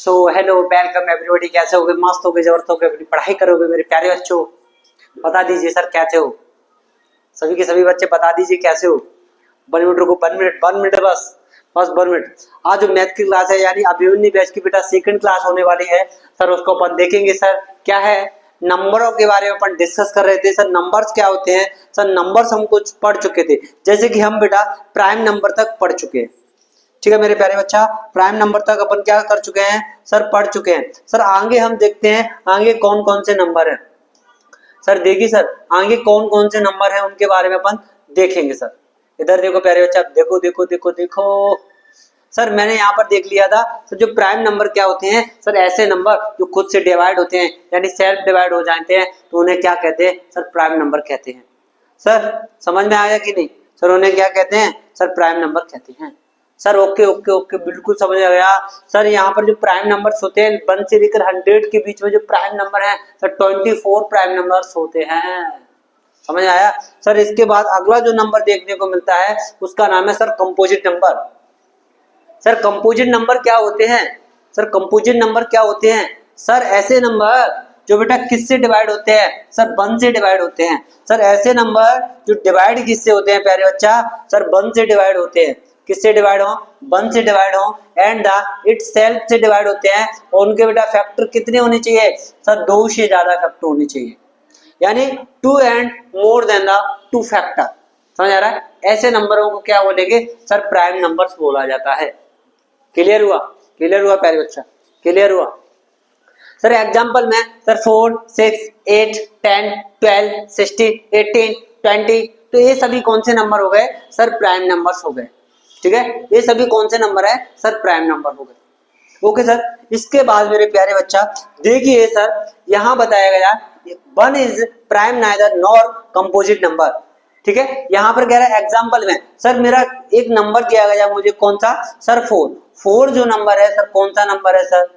So hello welcome everybody, कैसे हो गए? मस्त हो गए, जबरदस्त हो गए, अपनी पढ़ाई करोगे मेरे प्यारे बच्चों? बता दीजिए सर कैसे हो? सभी के सभी बच्चे बता दीजिए कैसे हो? 1 मिनट रुको, 1 मिनट बस, 1 मिनट। आज जो मैथ की क्लास है यानी अभिमन्यु बैच की बेटा सेकंड क्लास होने वाली है सर, उसको अपन देखेंगे सर। क्या है? नंबरों के बारे में अपन डिस्कस कर रहे थे सर। नंबर्स क्या होते हैं सर? नंबर्स हम कुछ पढ़ चुके थे, जैसे कि हम बेटा प्राइम नंबर तक पढ़ चुके हैं। ठीक है मेरे प्यारे बच्चा, प्राइम नंबर तक अपन क्या कर चुके हैं सर? पढ़ चुके हैं सर। आगे हम देखते हैं आगे कौन कौन से नंबर है सर। देखिए सर, आगे कौन कौन से नंबर है उनके बारे में अपन देखेंगे सर। इधर देखो प्यारे बच्चा, देखो देखो देखो देखो सर, मैंने यहाँ पर देख लिया था सर। जो प्राइम नंबर क्या होते हैं सर? ऐसे नंबर जो खुद से डिवाइड होते हैं यानी सेल्फ डिवाइड हो जाते हैं, तो उन्हें क्या कहते हैं सर? प्राइम नंबर कहते हैं। सर समझ में आया कि नहीं सर? उन्हें क्या कहते हैं सर? प्राइम नंबर कहते हैं सर। ओके ओके ओके, बिल्कुल समझ आ गया सर। यहाँ पर जो प्राइम नंबर्स होते हैं 1 से लेकर 100 के बीच में जो प्राइम नंबर है सर 24 प्राइम नंबर्स होते हैं। समझ आया सर? इसके बाद अगला जो नंबर देखने को मिलता है उसका नाम है sir composite number. Sir composite number क्या होते हैं सर? कंपोजिट नंबर क्या होते हैं सर? ऐसे नंबर जो बेटा किससे डिवाइड होते हैं सर? 1 से डिवाइड होते हैं सर। ऐसे नंबर जो डिवाइड किससे होते हैं प्यारे बच्चा सर? 1 से डिवाइड होते हैं। किससे डिवाइड हो? 1 से डिवाइड हो एंड द इट सेल्फ से डिवाइड होते हैं। और उनके बेटा फैक्टर कितने होने चाहिए सर? 2 से ज्यादा फैक्टर होने चाहिए, यानी 2 and more than the 2 factor. समझ आ रहा है? ऐसे नंबरों को क्या बोलेंगे सर? प्राइम नंबर्स बोला जाता है। क्लियर हुआ? क्लियर हुआ प्यारे बच्चा? क्लियर हुआ सर? एग्जांपल में सर 4, 6, 8, 10, 12, 16, 18, 20, तो ये सभी कौन से नंबर हो गए सर? प्राइम नंबर्स हो गए। ठीक है, ये सभी कौन से नंबर है सर? प्राइम नंबर हो गए। ओके सर, इसके बाद मेरे प्यारे बच्चा देखिए सर, यहाँ बताया गया 1 is prime neither nor composite number. ठीक है, यहाँ पर कह रहा है एग्जाम्पल में सर मेरा एक नंबर दिया गया मुझे, कौन सा सर? 4। 4 जो नंबर है सर कौन सा नंबर है सर?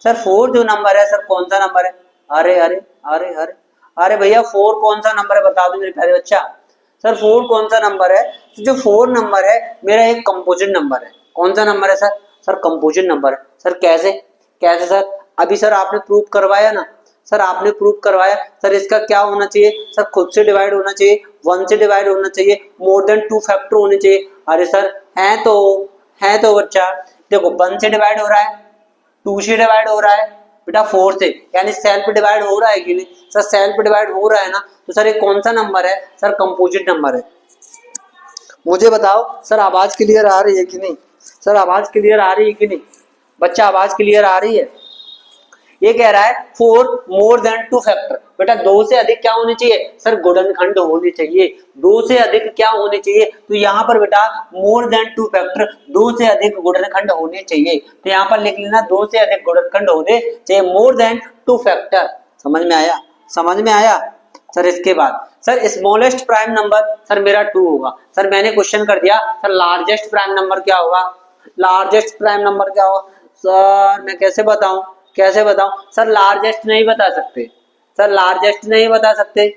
सर 4 जो नंबर है सर कौन सा नंबर है? अरे अरे अरे अरे अरे भैया 4 कौन सा नंबर है बता दो मेरे प्यारे बच्चा। सर 4 कौन सा नंबर है? तो जो 4 नंबर है मेरा एक कंपोजिट नंबर है। कौन सा नंबर है सर? सर कंपोजिट नंबर है सर। कैसे कैसे सर? अभी सर आपने प्रूव करवाया ना सर, आपने प्रूव करवाया सर। इसका क्या होना चाहिए सर? खुद से डिवाइड होना चाहिए, 1 से डिवाइड होना चाहिए, मोर देन 2 फैक्टर होने चाहिए। अरे सर है तो बच्चा देखो 1 से डिवाइड हो रहा है, 2 से डिवाइड हो रहा है बेटा, 4 से, यानी सेल्फ डिवाइड हो रहा है कि नहीं सर? सेल्फ डिवाइड हो रहा है ना, तो सर ये कौन सा नंबर है सर? कंपोजिट नंबर है। मुझे बताओ सर, आवाज क्लियर आ रही है कि नहीं सर? आवाज क्लियर आ रही है कि नहीं बच्चा? आवाज क्लियर आ रही है? ये कह रहा है 4 मोर देन 2 फैक्टर। बेटा 2 से अधिक क्या होने चाहिए सर? गुणनखंड होने चाहिए। 2 से अधिक क्या होने चाहिए? तो यहाँ पर बेटा मोर देन 2 फैक्टर, 2 से अधिक गुणनखंड होने चाहिए। तो यहाँ पर लिख लेना 2 से अधिक गुणनखंड होने चाहिए, मोर देन 2 फैक्टर। समझ में आया? समझ में आया सर? इसके बाद sir smallest prime number sir मेरा 2 होगा। सर मैंने क्वेश्चन कर दिया सर लार्जेस्ट प्राइम नंबर क्या होगा? लार्जेस्ट प्राइम नंबर क्या होगा सर? मैं कैसे बताऊं? कैसे बताऊं सर? लार्जेस्ट नहीं बता सकते सर, लार्जेस्ट नहीं बता सकते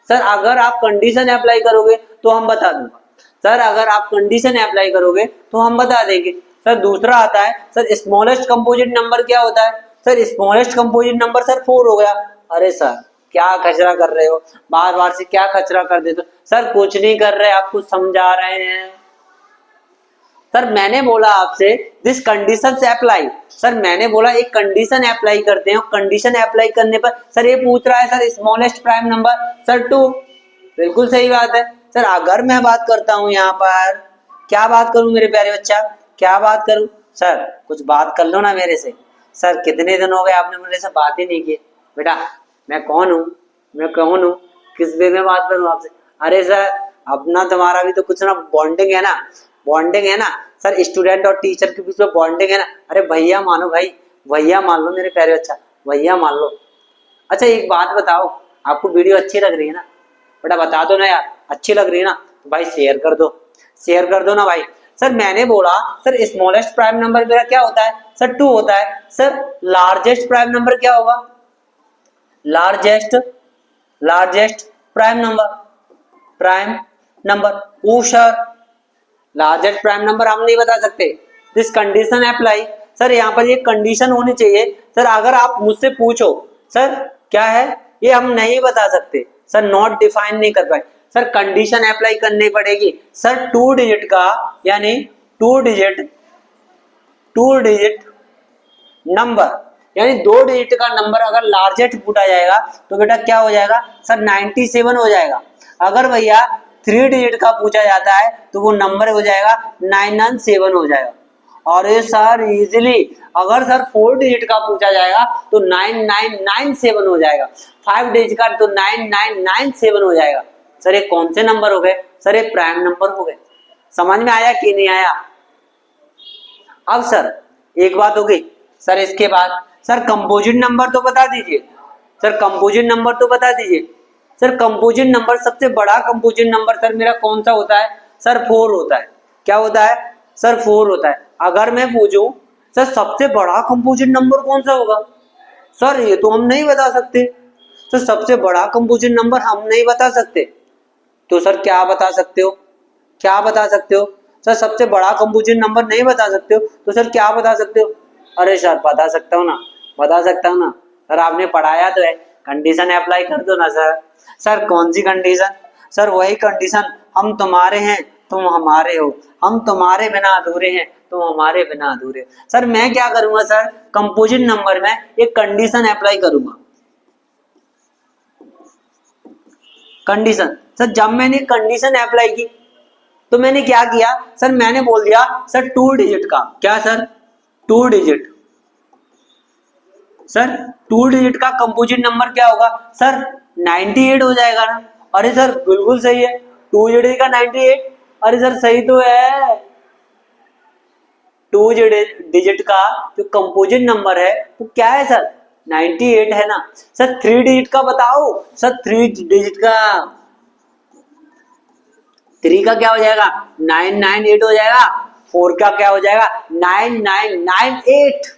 सर। अगर आप कंडीशन अप्लाई करोगे तो हम बता दूंगा सर। अगर आप कंडीशन अप्लाई करोगे तो हम बता देंगे सर। दूसरा आता है सर स्मॉलेस्ट कंपोजिट नंबर क्या होता है sir? Smallest composite number sir 4 हो गया। अरे सर क्या खचरा कर रहे हो? बार बार से क्या खचरा कर देते हो सर? कुछ नहीं कर रहे, आपको समझा रहे हैं सर। मैंने बोला आपसे दिस कंडीशन से अप्लाई सर, मैंने बोला एक कंडीशन अप्लाई करते हैं। कंडीशन अप्लाई करने पर सर ये पूछ रहा है sir smallest prime number sir 2। बिल्कुल सही बात है सर। अगर मैं बात करता हूं यहाँ पर, क्या बात करूं मेरे प्यारे बच्चा? क्या बात करूं सर? कुछ बात कर लो ना मेरे से। सर कितने दिन हो गए आपने मेरे से बात ही नहीं की। बेटा मैं कौन हूँ? मैं कौन हूँ? किस वे में बात करूं आपसे? अरे सर अपना तुम्हारा भी तो कुछ ना बॉन्डिंग है ना, बॉन्डिंग है ना सर। स्टूडेंट और टीचर के बीच में बॉन्डिंग है ना। अरे भैया मानो भाई, भैया मान लो मेरे प्यारे बच्चा, भैया मान लो। अच्छा एक बात बताओ, आपको वीडियो अच्छी लग रही है ना? बेटा बता दो ना यार, अच्छी लग रही है ना? तो भाई शेयर कर दो, शेयर कर दो ना भाई। सर मैंने बोला सर स्मॉलेस्ट प्राइम नंबर मेरा क्या होता है सर? 2 होता है सर। लार्जेस्ट प्राइम नंबर क्या होगा? Largest largest prime number, prime number oh sir largest prime number हम नहीं बता सकते। दिस कंडीशन अप्लाई सर यहाँ पर ये कंडीशन होनी चाहिए। सर अगर आप मुझसे पूछो सर क्या है ये हम नहीं बता सकते सर, नॉट डिफाइन नहीं कर पाए सर, कंडीशन अप्लाई करनी पड़ेगी सर। 2 डिजिट का यानी 2 डिजिट नंबर यानी 2 डिजिट का नंबर अगर लार्जेस्ट पूछा जाएगा तो बेटा क्या हो जाएगा सर 97 हो जाएगा। अगर भैया 3 डिजिट का पूछा जाता है तो वो नंबर हो जाएगा 997 हो जाएगा। और ये सर इजीली अगर सर 4 डिजिट का पूछा जाएगा तो 9997 हो जाएगा, 5 डिजिट का तो 9997 हो जाएगा। सर ये कौन से नंबर हो गए सर, ये प्राइम नंबर हो गए। समझ में आया कि नहीं आया? अब सर एक बात हो गई सर, इसके बाद सर कंपोजिट नंबर तो बता दीजिए सर, कंपोजिट नंबर तो बता दीजिए सर। कंपोजिट नंबर सबसे बड़ा कंपोजिट नंबर सर मेरा कौन सा होता है सर? 4 होता है। क्या होता है सर? 4 होता है। अगर मैं पूछूं सर सबसे बड़ा कंपोजिट नंबर कौन सा होगा सर, ये तो हम नहीं बता सकते सर, सबसे बड़ा कंपोजिट नंबर हम नहीं बता सकते। तो सर क्या बता सकते हो? क्या बता सकते हो सर? सबसे बड़ा कंपोजिट नंबर नहीं बता सकते हो तो सर क्या बता सकते हो? अरे सर बता सकता हूँ ना, बता सकता हूँ ना सर, आपने पढ़ाया तो है, कंडीशन अप्लाई कर दो ना सर। सर कौन सी कंडीशन सर? वही कंडीशन, हम तुम्हारे हैं तुम हमारे हो, हम तुम्हारे बिना अधूरे हैं तुम हमारे बिना अधूरे। सर मैं क्या करूंगा सर, कंपोजिट नंबर में एक कंडीशन अप्लाई करूंगा। कंडीशन सर, जब मैंने कंडीशन अप्लाई की तो मैंने क्या किया सर, मैंने बोल दिया सर 2 डिजिट का, क्या सर 2 डिजिट सर 2 डिजिट का कंपोजिट नंबर क्या होगा सर? 98 हो जाएगा ना। अरे सर बिल्कुल सही है, 2 डिजिट का 98। अरे सर सही तो है, 2 डिजिट का जो कंपोजिट नंबर है वो क्या है सर? 98 है ना। सर 3 डिजिट का बताओ सर, 3 डिजिट का 3 का क्या हो जाएगा? 998 हो जाएगा। 4 का क्या हो जाएगा? 9998।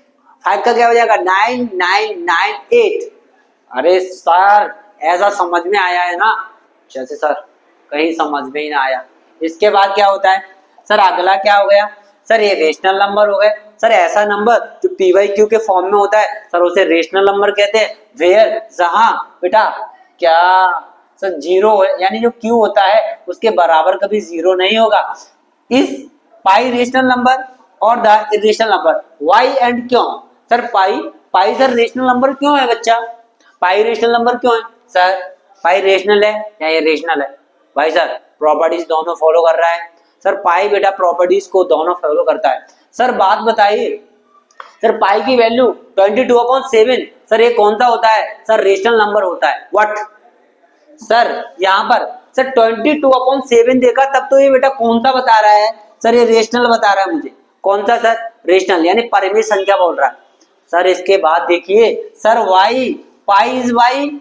5 का क्या हो जाएगा? 9998। अरे सर ऐसा समझ में आया है ना? जैसे सर कहीं समझ में ही ना आया। इसके बाद क्या होता है सर? अगला क्या हो गया सर? ये रेशनल नंबर हो गए सर। ऐसा नंबर जो पी वाई क्यू के फॉर्म में होता है सर उसे रेशनल नंबर कहते हैं। वेयर जहां बेटा क्या सर जीरो यानी जो क्यू होता है उसके बराबर कभी जीरो नहीं होगा। इस पाई रेशनल नंबर और the irrational number why and क्यों सर? पाई सर रेशनल नंबर क्यों है बच्चा? पाई रेशनल नंबर क्यों है सर? पाई रेशनल है या ये रेशनल है? भाई सर प्रॉपर्टीज दोनों फॉलो कर रहा है सर। पाई बेटा प्रॉपर्टीज को दोनों फॉलो करता है। सर बात बताइए सर, पाई की वैल्यू 22/7 सर ये कौन सा होता है सर? रेशनल नंबर होता है। What sir? यहाँ पर सर 22/7 देखा तब तो ये बेटा कौन सा बता रहा है सर? ये रेशनल बता रहा है मुझे। कौन सा सर? रेशनल यानी परिमेय संख्या बोल रहा है सर। इसके बाद देखिए sir why, pi is why.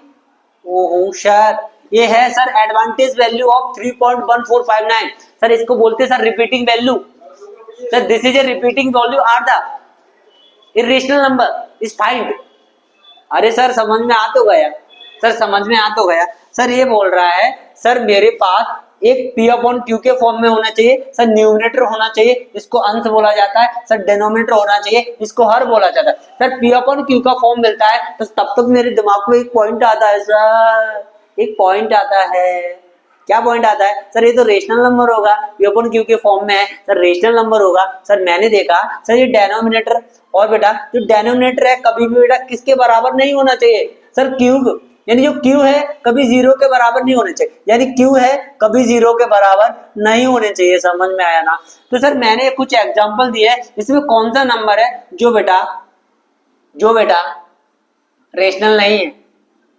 ओहो सर ये है sir advantage value of 3.1459 sir, इसको बोलते हैं sir repeating value sir. This is a repeating value are the irrational number is find. अरे सर समझ में आ तो गया सर, समझ में आ तो गया सर। ये बोल रहा है सर मेरे पास एक P अपॉन Q के फॉर्म में होना चाहिए सर, न्यूमरेटर होना चाहिए इसको अंश बोला जाता है सर, डेनोमिनेटर होना चाहिए इसको हर बोला जाता है सर। P अपॉन Q का फॉर्म मिलता है तो तब तक मेरे दिमाग में एक पॉइंट आता है सर, एक पॉइंट आता है। क्या पॉइंट आता है सर? ये तो रेशनल नंबर होगा, P अपॉन Q के फॉर्म में है सर, रेशनल नंबर होगा सर। मैंने देखा सर ये डेनोमिनेटर और बेटा जो डेनोमिनेटर है कभी भी बेटा किसके बराबर नहीं होना चाहिए सर? क्यूब यानी जो क्यू है कभी जीरो के बराबर नहीं होने चाहिए, यानी क्यू है कभी जीरो के बराबर नहीं होने चाहिए। समझ में आया ना? तो सर मैंने कुछ एग्जांपल दिए, इसमें कौन सा नंबर है जो बेटा रेशनल नहीं है?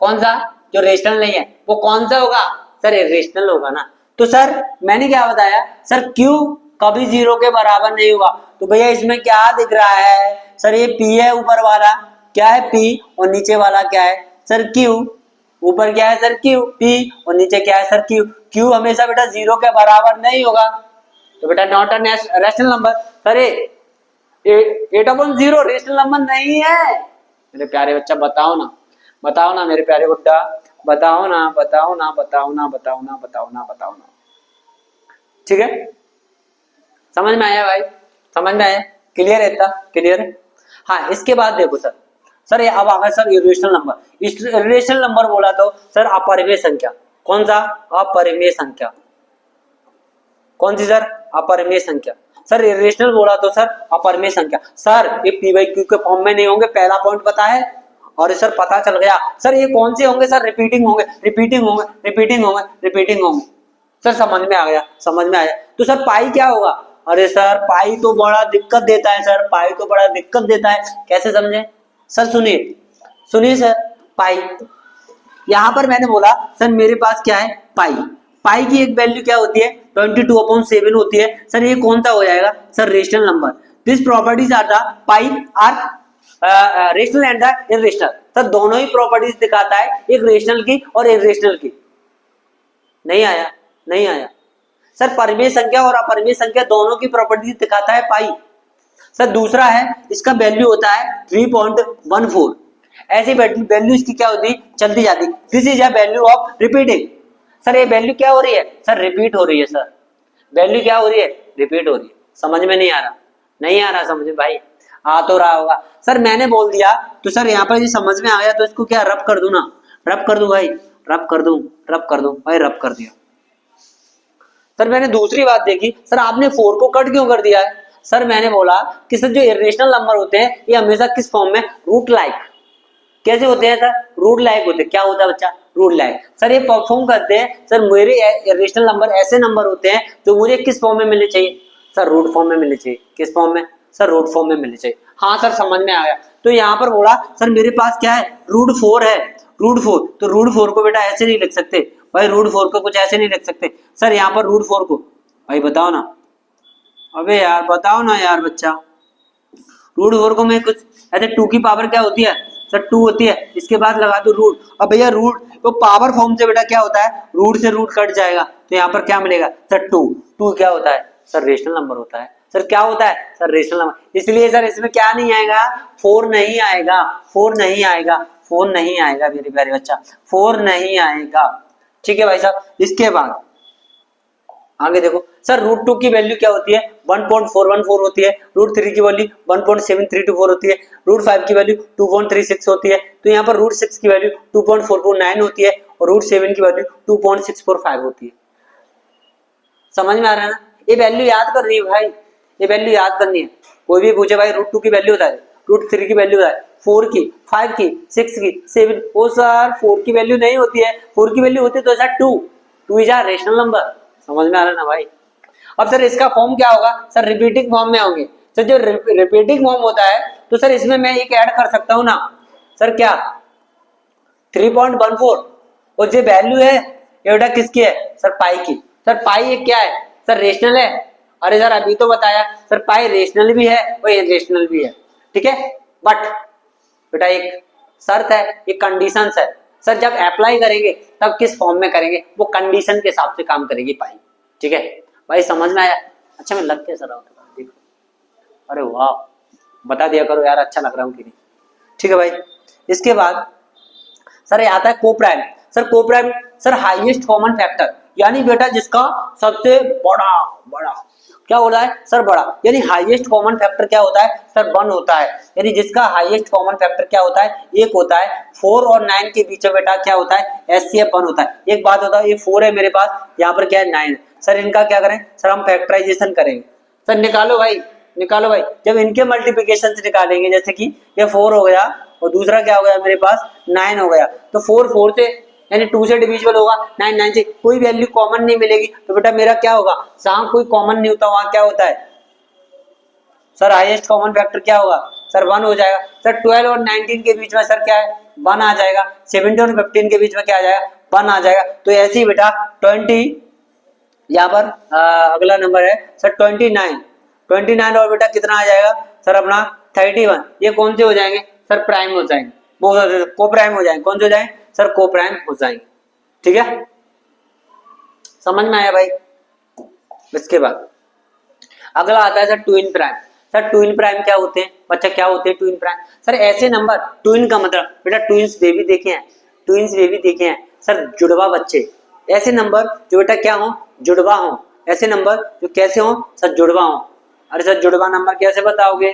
कौन सा जो रेशनल नहीं है वो कौन सा होगा सर? ये रेशनल होगा ना। तो सर मैंने क्या बताया सर, क्यू कभी जीरो के बराबर नहीं होगा। तो भैया इसमें क्या दिख रहा है सर? ये पी है, ऊपर वाला क्या है पी, और नीचे वाला क्या है सर क्यू। ऊपर क्या है सर क्यू पी, और नीचे क्या है सर क्यू। क्यू हमेशा बेटा जीरो के बराबर नहीं होगा, तो बेटा not a rational number. Sir 8/0 rational number नहीं है। मेरे प्यारे बच्चा बताओ ना, बताओ ना मेरे प्यारे गुड्डा, बताओ ना, बताओ ना, बताओ ना, बताओ ना, बताओ ना, बताओ ना। ठीक है, समझ में आया भाई? समझ में आया? क्लियर है? इतना क्लियर है? हाँ इसके बाद देखो सर, सर ये अब आ गया sir irrational number. Irrational number बोला तो सर अपरिमेय संख्या। कौन सा? अपरिमेय संख्या। कौन सी सर? अपरिमेय संख्या। सर इरेशनल बोला तो सर अपरिमेय संख्या। सर ये पी बाई क्यू के फॉर्म में नहीं होंगे, पहला पॉइंट पता है। और सर पता चल गया सर ये कौन से होंगे? सर रिपीटिंग होंगे, रिपीटिंग होंगे, रिपीटिंग होंगे, रिपीटिंग होंगे। सर समझ में आ गया, समझ में आया। तो सर पाई क्या होगा? अरे सर पाई तो बड़ा दिक्कत देता है सर, पाई तो बड़ा दिक्कत देता है। कैसे समझे सर? सुनिए सुनिए सर, पाई यहां पर मैंने बोला सर मेरे पास क्या है? पाई। पाई की एक वैल्यू क्या होती है? 22/7 होती है। सर ये कौन सा हो जाएगा? Sir rational number. This properties are the pi are rational and the irrational. Sir दोनों ही प्रॉपर्टीज दिखाता है, एक रेशनल की और इरेशनल की। नहीं आया, नहीं आया। सर परिमेय संख्या और अपरिमेय संख्या दोनों की प्रॉपर्टीज दिखाता है पाई। सर दूसरा है इसका वैल्यू होता है 3.14। ऐसी वैल्यू इसकी क्या होती है? चलती जाती। This is a value of repeating. Sir ये वैल्यू क्या हो रही है? सर रिपीट हो रही है। सर वैल्यू क्या हो रही है? रिपीट हो रही है। समझ में नहीं आ रहा? नहीं आ रहा समझ में भाई? आ तो रहा होगा। सर मैंने बोल दिया तो सर यहाँ पर ये समझ में आ गया तो इसको क्या रब कर दूं ना? रब कर दूं भाई, रब कर दूं, रब कर दूं भाई, रब कर दिया। सर मैंने दूसरी बात देखी, सर आपने 4 को कट क्यों कर दिया है? सर मैंने बोला कि सर जो इरेशनल नंबर होते हैं ये हमेशा किस फॉर्म में? Root like. कैसे होते हैं सर? रूट लाइक होते हैं। क्या होता है बच्चा? Root like. सर ये परफॉर्म करते हैं। सर मेरे इरेशनल नंबर ऐसे नंबर होते हैं जो मुझे किस फॉर्म में मिलने चाहिए? सर रूट फॉर्म में मिलने चाहिए। किस फॉर्म में? सर रूट फॉर्म में मिलने चाहिए। हाँ सर समझ में आ गया। तो यहाँ पर बोला सर मेरे पास क्या है? रूट 4 है। रूट 4, तो रूट 4 को बेटा ऐसे नहीं लिख सकते भाई, रूट 4 को कुछ ऐसे नहीं लिख सकते। सर यहाँ पर रूट 4 को भाई बताओ ना, अबे यार बताओ ना यार बच्चा। रूट 4 को मैं कुछ ऐसे 2 की पावर क्या होती है? सर 2 होती है। इसके बाद लगा दो रूट। अब भैया रूट तो पावर फॉर्म से बेटा क्या होता है? रूट से रूट कट जाएगा तो यहाँ पर क्या मिलेगा? सर 2। 2 क्या होता है? सर रेशनल नंबर होता है। सर क्या होता है? Sir rational number. इसलिए सर इसमें क्या नहीं आएगा? 4 नहीं आएगा, 4 नहीं आएगा, 4 नहीं आएगा मेरे प्यारे बच्चा, 4 नहीं आएगा। ठीक है भाई साहब। इसके बाद आगे देखो सर रूट 2 की वैल्यू क्या होती है? 1.414 होती है। रूट 3 की वैल्यू 1.7324 होती है। रूट 5 की वैल्यू 2.36 होती है। तो यहाँ पर रूट 6 की वैल्यू 2.449 होती है और रूट 7 की वैल्यू 2.645 होती है। समझ में आ रहा है ना? ये वैल्यू याद करनी है भाई, ये वैल्यू याद करनी है। कोई भी पूछे भाई रूट 2 की वैल्यू बताए, रूट 3 की वैल्यू बताए, 4 की, 5 की, 6 की, 7। ओ सर 4 की वैल्यू नहीं होती है। 4 की वैल्यू होती है तो ऐसा 2 इज अ रेशनल नंबर। समझ में आ रहा है ना भाई? अब सर इसका फॉर्म क्या होगा? सर रिपीटिंग फॉर्म में होंगे। सर जो रिपीटिंग फॉर्म होता है तो सर इसमें मैं एक ऐड कर सकता हूँ ना सर, क्या? 3.14 और जो वैल्यू है ये बेटा किसकी है? सर पाई की। सर पाई ये क्या है? सर रेशनल है। अरे सर अभी तो बताया सर पाई रेशनल भी है और इरेशनल भी है। ठीक है, बट बेटा एक शर्त है, एक कंडीशन है। सर जब अप्लाई करेंगे तब किस फॉर्म में करेंगे? वो कंडीशन के हिसाब से काम करेगी पाई। ठीक है भाई, समझ में आया? अच्छा मैं लग कैसा रहा हूँ देखो। अरे वाह, बता दिया करो यार अच्छा लग रहा हूँ कि नहीं। ठीक है भाई। इसके बाद सर ये आता है coprime. Sir coprime sir highest common factor, यानी बेटा जिसका सबसे बड़ा बड़ा क्या होता है? सर बड़ा, यानी हाईएस्ट कॉमन फैक्टर क्या होता है? सर 1 होता है। यानी जिसका हाईएस्ट कॉमन फैक्टर क्या होता है? 1 होता है। 4 और 9 के बीच में बेटा क्या होता है? एचसीएफ 1 होता है। एक बात होता है, ये 4 है मेरे पास, यहाँ पर क्या है? 9 है। सर इनका क्या करें? सर हम फैक्टराइजेशन करेंगे। सर निकालो भाई, निकालो भाई। जब इनके मल्टीप्लिकेशन से निकालेंगे, जैसे कि ये 4 हो गया और दूसरा क्या हो गया मेरे पास? 9 हो गया। तो 4 4 से यानी 2 से डिविजिबल होगा, 9 9 से कोई वैल्यू कॉमन नहीं मिलेगी। तो बेटा मेरा क्या होगा? जहां कोई कॉमन नहीं होता वहां क्या होता है? सर हाईएस्ट कॉमन फैक्टर क्या होगा? सर 1 हो जाएगा। सर 12 और 19 के बीच में सर क्या है? 1 आ जाएगा। 17 और 15 के बीच में क्या आ जाएगा? 1 आ जाएगा। तो ऐसे ही बेटा 20 यहाँ पर अगला नंबर है सर 29। 29 और बेटा कितना आ जाएगा? सर अपना 31। ये कौन से हो जाएंगे? सर प्राइम हो जाएंगे, वो को प्राइम हो जाएंगे। कौन से हो जाएंगे? सर को प्राइम हो जाएंगे। ठीक है, समझ में आया भाई? इसके बाद अगला आता है sir twin prime. Sir twin prime क्या होते हैं बच्चा? क्या होते हैं ट्विन प्राइम? सर ऐसे नंबर, ट्विन का मतलब बेटा ट्विंस बेबी देखे हैं, ट्विंस बेबी देखे हैं सर, जुड़वा बच्चे। ऐसे नंबर जो बेटा क्या हो? जुड़वा हो। ऐसे नंबर जो कैसे हो? सर जुड़वा हो। अरे सर जुड़वा नंबर कैसे बताओगे?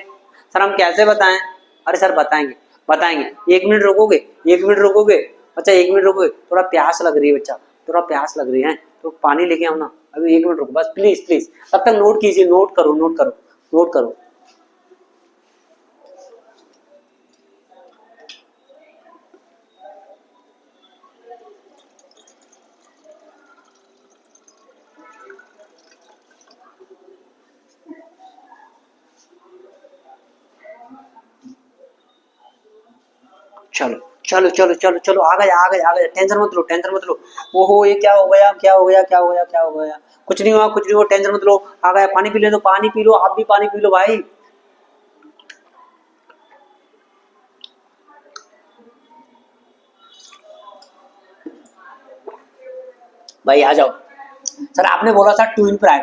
सर हम कैसे बताएं? अरे सर बताएंगे बताएंगे, 1 मिनट रुकोगे, 1 मिनट रुकोगे, अच्छा 1 मिनट रुकोगे, थोड़ा प्यास लग रही है बच्चा, थोड़ा प्यास लग रही है तो पानी लेके आओ ना, अभी 1 मिनट रुको बस, प्लीज प्लीज, तब तक नोट कीजिए, नोट करो नोट करो नोट करो। चलो चलो चलो चलो चलो, आ गया, टेंशन मत लो, टेंशन मत लो। ओहो ये क्या हो गया, क्या हो गया, क्या हो गया, क्या हो गया, कुछ नहीं हुआ, कुछ नहीं हुआ, टेंशन मत लो, आ गया, पानी पी ले, तो पानी पी लो, आप भी पानी पी लो भाई। भाई आ जाओ। सर आपने बोला था ट्विन प्राइम,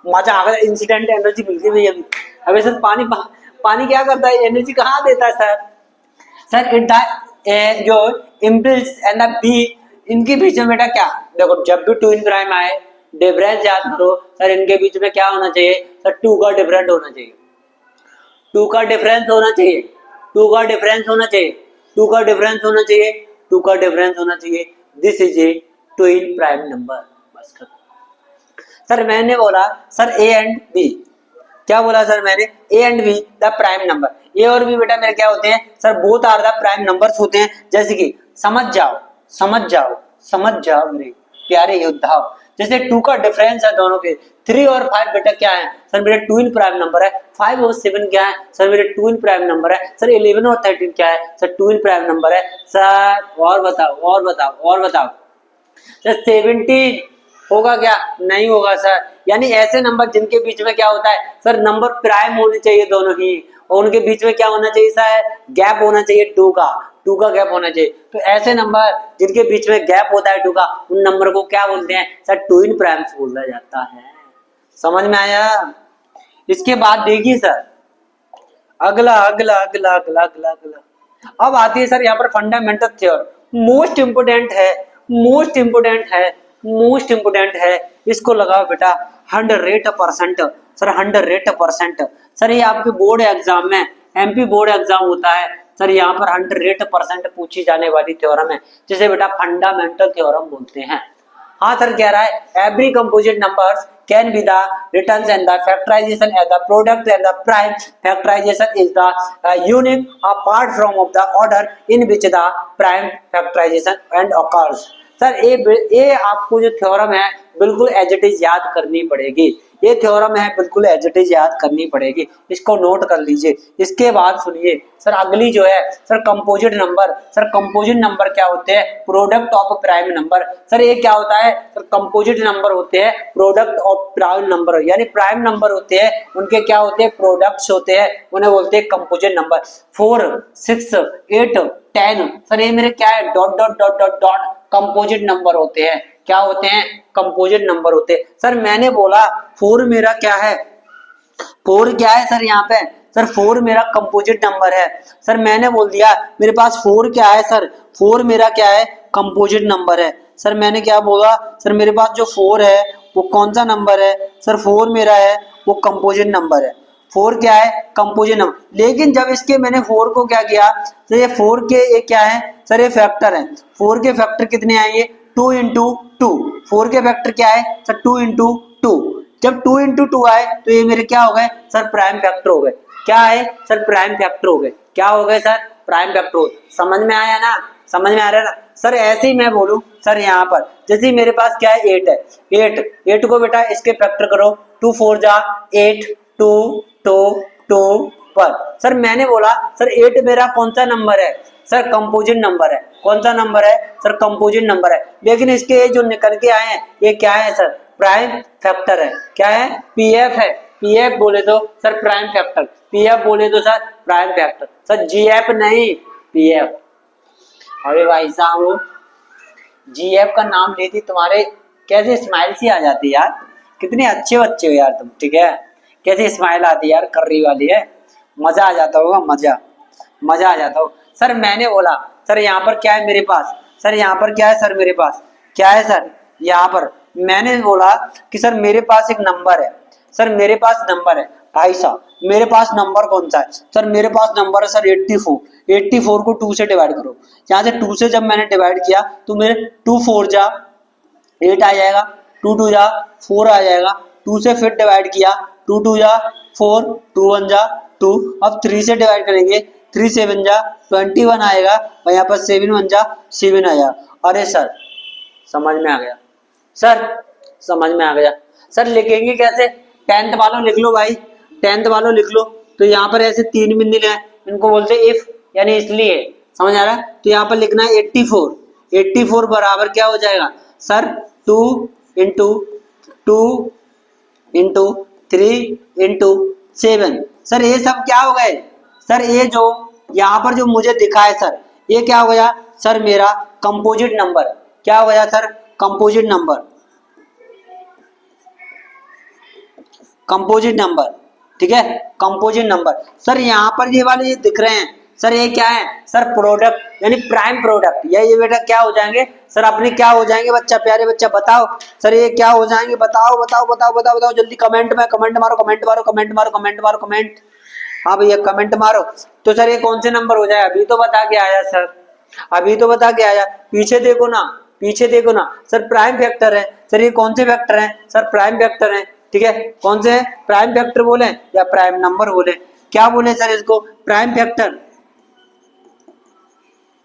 मजा आ गया, इंसिडेंट एनर्जी मिल गई भाई अभी। अबे सर पानी क्या करता है, एनर्जी कहाँ देता है सर? सर इट जो इम्पल्स एंड द बी, इनके बीच में बेटा क्या, देखो जब भी ट्विन प्राइम आए डिफरेंस याद करो सर, इनके बीच में क्या होना चाहिए सर, टू का डिफरेंट होना चाहिए, टू का डिफरेंस होना चाहिए, टू का डिफरेंस होना चाहिए, टू का डिफरेंस होना चाहिए, टू का डिफरेंस होना चाहिए, this is A twin prime number. बस सर मैंने बोला सर ए एंड बी, क्या बोला सर मैंने, A and B the prime number, A और बी बेटा मेरे क्या होते हैं sir, both are the prime numbers होते हैं। जैसे कि समझ जाओ समझ जाओ समझ जाओ मेरे प्यारे योद्धाओ, जैसे 2 का डिफरेंस है दोनों के, 3 और 5 बेटा क्या है सर, मेरे ट्विन प्राइम नंबर है, 5 और 7 क्या है सर, मेरे ट्विन प्राइम नंबर है सर, 11 और 13 क्या है सर, ट्विन प्राइम नंबर है सर। और बताओ और बताओ और बताओ सर, 17 होगा क्या, नहीं होगा सर, यानी ऐसे नंबर जिनके बीच में क्या होता है सर, नंबर प्राइम होने चाहिए दोनों ही, और उनके बीच में क्या होना चाहिए सर, गैप होना चाहिए 2 का गैप होना चाहिए। तो ऐसे नंबर जिनके बीच में गैप होता है 2 का, उन नंबर को क्या बोलते हैं सर, ट्विन प्राइम्स बोला जाता है। समझ में आया? इसके बाद देखिए सर, अगला अगला अगला अगला अगला अगला, अब आती है सर यहाँ पर फंडामेंटल थ्योरम, मोस्ट इंपोर्टेंट है, मोस्ट इंपोर्टेंट है, मोस्ट इंपोर्टेंट है, इसको लगाओ बेटा 100% सर, 100% सर, ये आपके बोर्ड एग्जाम में, एमपी बोर्ड एग्जाम होता है सर, यहाँ पर 100% पूछी जाने वाली थ्योरम है, जिसे बेटा फंडामेंटल थ्योरम बोलते हैं। हाँ सर कह रहा है every composite numbers can be the returns and the factorization as the product and the prime factorization is the unique apart from of the order in which the prime factorization and occurs। Sir ये आपको जो theorem है बिल्कुल as it is याद करनी पड़ेगी, ये theorem है बिल्कुल एज इट इज याद करनी पड़ेगी, इसको नोट कर लीजिए। इसके बाद सुनिए सर, अगली जो है sir composite number, sir composite number क्या होते हैं, product of prime number. Sir ये क्या होता है सर, कंपोजिट नंबर होते हैं प्रोडक्ट ऑफ प्राइम नंबर, यानी प्राइम नंबर होते हैं उनके क्या होते हैं, प्रोडक्ट्स होते हैं, उन्हें बोलते हैं कंपोजिट नंबर। 4 6 8 10 सर ये मेरे क्या है, dot dot dot dot dot composite number होते हैं, क्या होते हैं, कंपोजिट नंबर होते हैं। सर मैंने बोला 4 मेरा क्या है, 4 क्या है सर यहाँ पे सर, 4 मेरा कंपोजिट नंबर है। सर मैंने बोल दिया मेरे पास 4 क्या है सर, 4 मेरा क्या है, कंपोजिट नंबर है। सर मैंने क्या बोला सर, मेरे पास जो 4 है वो कौन सा नंबर है सर, 4 मेरा है वो कंपोजिट नंबर है, 4 क्या है, कंपोजिट नंबर। लेकिन जब इसके मैंने 4 को क्या किया तो ये 4 के ये क्या है सर, ये फैक्टर है, 4 के फैक्टर कितने आएंगे, 2 इंटू 2, 4 के फैक्टर क्या है सर, 2 इंटू 2, जब 2 इंटू 2 आए तो ये मेरे क्या हो गए सर, प्राइम फैक्टर हो गए, क्या है सर, प्राइम फैक्टर हो गए, क्या हो गए सर, प्राइम फैक्टर हो। समझ में आया ना, समझ में आ रहा है ना सर। ऐसे ही मैं बोलूं सर, यहाँ पर जैसे मेरे पास क्या है 8 है, 8 को बेटा इसके फैक्टर करो, 2 4 जा 8, 2 2 2 पर। सर मैंने बोला सर 8 मेरा कौन सा नंबर है सर, कंपोजिट नंबर है, कौन सा नंबर है सर, कंपोजिट नंबर है। लेकिन इसके जो निकल के आए हैं ये क्या है सर, प्राइम फैक्टर है, क्या है, पीएफ है, पीएफ बोले तो सर प्राइम फैक्टर, पीएफ बोले तो sir prime factor, sir GF नहीं पीएफ। अरे भाई साहब जीएफ का नाम लेती तुम्हारे कैसे स्माइल सी आ जाती यार, कितने अच्छे बच्चे हो यार तुम, ठीक है, कैसी स्माइल आती यार, कर्री वाली है, मजा आ जाता होगा, मजा मजा आ जाता हो। सर मैंने बोला सर यहाँ पर क्या है मेरे पास, सर यहाँ पर क्या है सर, मेरे पास क्या है सर, यहाँ पर मैंने बोला कि सर मेरे पास एक नंबर है, सर मेरे पास नंबर है, 250। मेरे पास नंबर कौन सा है सर, मेरे पास नंबर है सर 84। 84 को 2 से डिवाइड करो, यहाँ से 2 से जब मैंने डिवाइड किया तो मेरे 2 4 जा 8 आ जाएगा, 2 2 जा 4 आ जाएगा, 2 से फिर डिवाइड किया 2 2 जा 4, 2 1 जा 2। अब 3 से डिवाइड करेंगे, 3 7 जा 21 आएगा और यहाँ पर 7 1 जा 7 आया। अरे सर समझ में आ गया, सर समझ में आ गया। सर लिखेंगे कैसे, 10th वालों लिख लो भाई, 10th वालों लिख लो। तो यहाँ पर ऐसे 3 बिंदु हैं, इनको बोलते हैं इफ, यानी इसलिए, समझ आ रहा है। तो यहाँ पर लिखना है 84। 84 बराबर क्या हो जाएगा sir, 2 into 2 into 3 into 7। Sir ये सब क्या हो गए सर, ये जो यहाँ पर जो मुझे दिखा है सर, ये क्या हो गया सर, मेरा कंपोजिट नंबर। क्या हो गया sir, composite number, composite number, ठीक है, कंपोजिट नंबर। सर यहाँ पर ये वाले ये दिख रहे हैं सर, ये क्या है सर, प्रोडक्ट यानी प्राइम प्रोडक्ट। ये बेटा क्या हो जाएंगे सर, अपने क्या हो जाएंगे बच्चा, प्यारे बच्चा बताओ सर, ये क्या हो जाएंगे, बताओ बताओ बताओ बताओ बताओ जल्दी कमेंट में, कमेंट मारो कमेंट मारो कमेंट मारो कमेंट मारो कमेंट। हाँ भैया कमेंट मारो। तो सर ये कौन से नंबर हो जाए, अभी तो बता के आया सर, अभी तो बता के आया, पीछे देखो ना, पीछे देखो ना सर, प्राइम फैक्टर है सर। ये कौन से फैक्टर हैं सर, प्राइम फैक्टर हैं, ठीक है। कौन से प्राइम फैक्टर बोले या प्राइम नंबर बोले, क्या बोले सर इसको, प्राइम फैक्टर,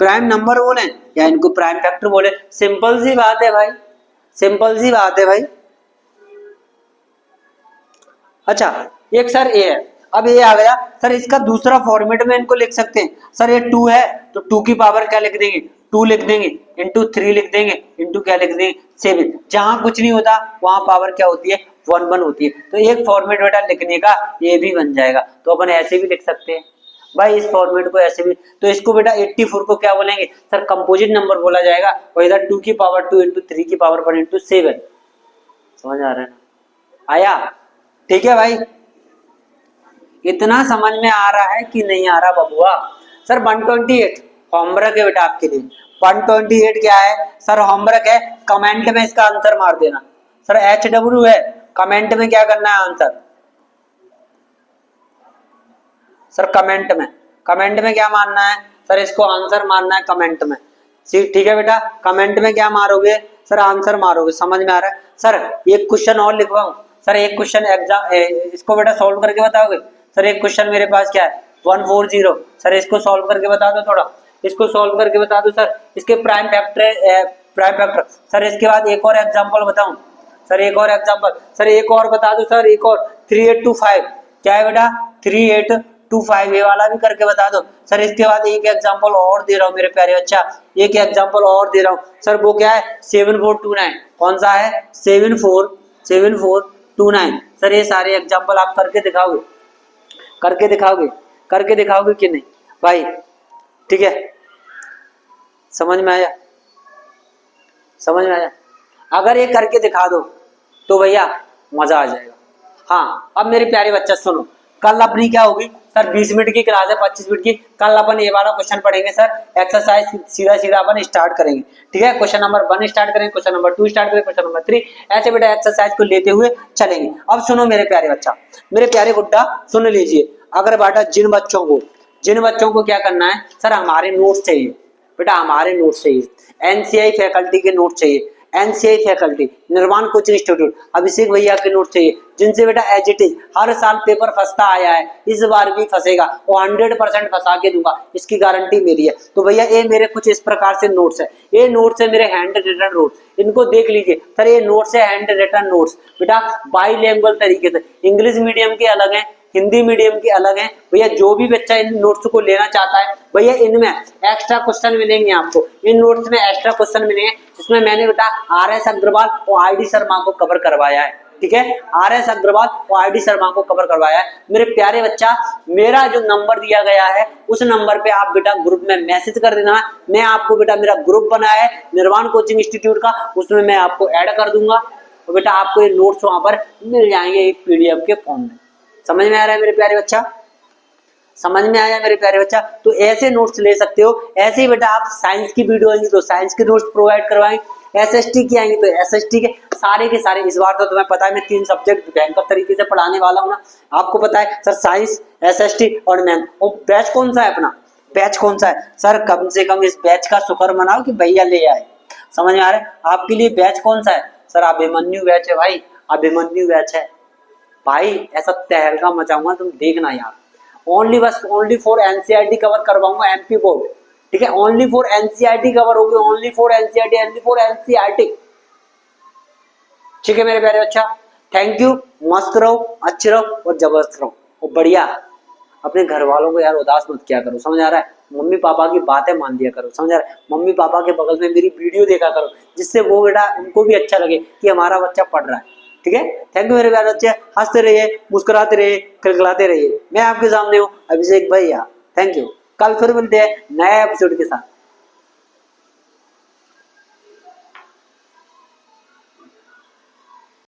प्राइम नंबर बोले या इनको प्राइम फैक्टर बोले। सिंपल सी बात है भाई, सिंपल सी बात है भाई। अच्छा एक सर ये है, अब ये आ गया सर, इसका दूसरा फॉर्मेट में इनको लिख सकते हैं सर। ये 2 है तो 2 की पावर क्या लिख देंगे, 2 लिख देंगे, इंटू 3 लिख देंगे, इंटू क्या लिख देंगे 7। जहां कुछ नहीं होता वहां पावर क्या होती है, 1 1 होती है। तो एक फॉर्मेट बेटा लिखने का ये भी बन जाएगा। तो अपन ऐसे भी लिख सकते हैं भाई, इस फॉर्मेट को ऐसे भी। तो इसको बेटा 84 को क्या बोलेंगे सर, कंपोजिट नंबर बोला जाएगा, और इधर 2 की पावर 2 इंटू 3 की पावर 1 इंटू 7। समझ आ रहा है ना, आया, ठीक है भाई। इतना समझ में आ रहा है कि नहीं आ रहा बबुआ। सर 128 होमवर्क है बेटा आपके लिए। 128 क्या है सर, होमवर्क है, कमेंट में इसका आंसर मार देना। सर HW है, कमेंट में क्या करना है आंसर, सर कमेंट में, कमेंट में क्या मारना है सर, इसको आंसर मारना है कमेंट में। ठीक है बेटा, कमेंट में क्या मारोगे सर, आंसर मारोगे। समझ में आ रहा है। सर एक क्वेश्चन और लिखवाऊं सर, एक क्वेश्चन एग्जाम, इसको बेटा सॉल्व करके बताओगे सर। एक क्वेश्चन मेरे पास क्या है 140, सर इसको सॉल्व करके बता दो थोड़ा, इसको सॉल्व करके बता दो सर। इसके prime factor, prime factor. Sir इसके बाद एक और एग्जांपल बताऊं सर, एक और एग्जांपल सर, एक और बता दो सर, एक और 3825 क्या है बेटा, 3825 ये वाला भी करके बता दो सर। इसके बाद एक एग्जांपल और दे रहा हूँ मेरे प्यारे बच्चा, एक एग्जांपल और दे रहा हूँ सर, वो क्या है 7429। कौन सा है 7429। सर ये सारे एग्जांपल आप करके दिखाओगे, करके दिखाओगे, करके दिखाओगे कि नहीं भाई, ठीक है। समझ में आया, समझ में आया। अगर ये करके दिखा दो तो भैया मजा आ जाएगा। हाँ अब मेरे प्यारे बच्चा सुनो, कल अपनी क्या होगी सर, 20 मिनट की क्लास है, 25 मिनट की। कल अपन ये वाला क्वेश्चन पढ़ेंगे सर, एक्सरसाइज सीधा सीधा अपन स्टार्ट करेंगे, ठीक है। क्वेश्चन नंबर 1 स्टार्ट करेंगे, क्वेश्चन नंबर 2 स्टार्ट करेंगे, क्वेश्चन नंबर 3, ऐसे बेटा एक्सरसाइज को लेते हुए चलेंगे। अब सुनो मेरे प्यारे बच्चा, मेरे प्यारे गुड्डा सुन लीजिए। अगर बेटा जिन बच्चों को क्या करना है सर, हमारे नोट्स चाहिए बेटा, हमारे नोट्स चाहिए, एनसीआई फैकल्टी के नोट चाहिए, एनसीआई फैकल्टी निर्माण कोचिंग इंस्टीट्यूट अभिषेक भैया के नोट चाहिए, जिनसे बेटा एज इट इज हर साल पेपर फंसता आया है, इस बार भी फंसेगा, वो 100% फंसा के दूंगा, इसकी गारंटी मेरी है। तो भैया ये मेरे कुछ इस प्रकार से नोट्स है, ये नोट्स है मेरे हैंड रिटन नोट्स, इनको देख लीजिए सर। ये नोट्स है हैंड रिटन नोट्स बेटा, बाईलिंगुअल तरीके से, इंग्लिश मीडियम के अलग है, हिंदी मीडियम के अलग हैं भैया। जो भी बच्चा इन नोट्स को लेना चाहता है भैया, इनमें एक्स्ट्रा क्वेश्चन मिलेंगे आपको, इन नोट्स में एक्स्ट्रा क्वेश्चन मिलेंगे, जिसमें मैंने बेटा RS अग्रवाल और ID शर्मा को कवर करवाया है, ठीक है। RS अग्रवाल और ID शर्मा को कवर करवाया है। मेरे प्यारे बच्चा, मेरा जो नंबर दिया गया है उस नंबर पे आप बेटा ग्रुप में मैसेज कर देना। मैं आपको बेटा, मेरा ग्रुप बना है निर्माण कोचिंग इंस्टीट्यूट का, उसमें मैं आपको ऐड कर दूंगा, तो बेटा आपको ये नोट्स वहां पर मिल जाएंगे एक PDF के फॉर्म में। समझ में आ रहा है मेरे प्यारे बच्चा, समझ में आया मेरे प्यारे बच्चा। तो ऐसे नोट्स ले सकते हो। ऐसे ही बेटा आप साइंस की वीडियो आएंगी तो साइंस के नोट्स प्रोवाइड करवाएंगे, SST की आएंगी तो SST के सारे इस बार तो तुम्हें पता है मैं 3 सब्जेक्ट भयंकर तरीके से पढ़ाने वाला हूँ ना। आपको पता है सर साइंस, SST और मैथ। और बैच कौन सा है अपना, बैच कौन सा है सर? कम से कम इस बैच का शुक्र मनाओ कि भैया ले आए। समझ में आ रहा है? आपके लिए बैच कौन सा है सर? अभिमन्यु बैच है भाई, अभिमन्यु बैच है भाई। ऐसा तहलका मचाऊंगा तुम देखना यार। ओनली बस ओनली फॉर एनसीईआरटी कवर करवाऊंगा, एमपी बोर्ड, ठीक है? ओनली फॉर एनसीईआरटी कवर होगी, only for NCERT, only for NCERT. ठीक है मेरे प्यारे बच्चा, थैंक यू। मस्त रहो, अच्छे रहो और जबरदस्त रहो और बढ़िया। अपने घर वालों को यार उदास मत किया करो, समझ आ रहा है? मम्मी पापा की बातें मान लिया करो, समझ आ रहा है? मम्मी पापा के बगल में मेरी वीडियो देखा करो, जिससे वो बेटा उनको भी अच्छा लगे कि हमारा बच्चा पढ़ रहा है। ठीक है, थैंक यू मेरे प्यारे बच्चे। हंसते रहिए, मुस्कुराते रहिए, खिलखिलाते रहिए। मैं आपके सामने हूँ अभिषेक भैया। Thank you. कल फिर मिलते हैं नए एपिसोड के साथ।